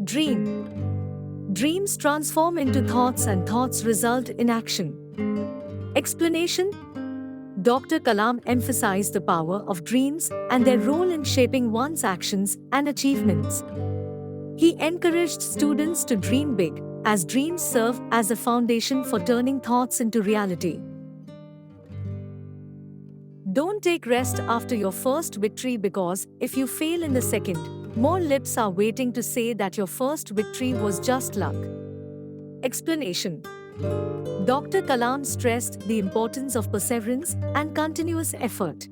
Dream. Dreams transform into thoughts and thoughts result in action. Explanation. Dr. Kalam emphasized the power of dreams and their role in shaping one's actions and achievements. He encouraged students to dream big, as dreams serve as a foundation for turning thoughts into reality. Don't take rest after your first victory, because if you fail in the second, more lips are waiting to say that your first victory was just luck. Explanation. Dr. Kalam stressed the importance of perseverance and continuous effort.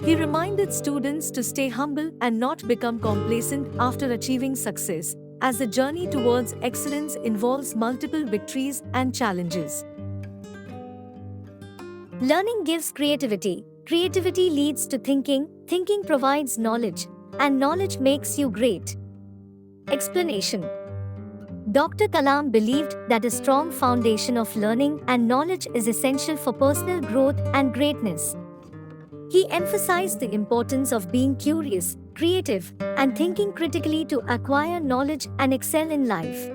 He reminded students to stay humble and not become complacent after achieving success, as the journey towards excellence involves multiple victories and challenges. Learning gives creativity. Creativity leads to thinking. Thinking provides knowledge, and knowledge makes you great. Explanation. Dr. Kalam believed that a strong foundation of learning and knowledge is essential for personal growth and greatness. He emphasized the importance of being curious, creative, and thinking critically to acquire knowledge and excel in life.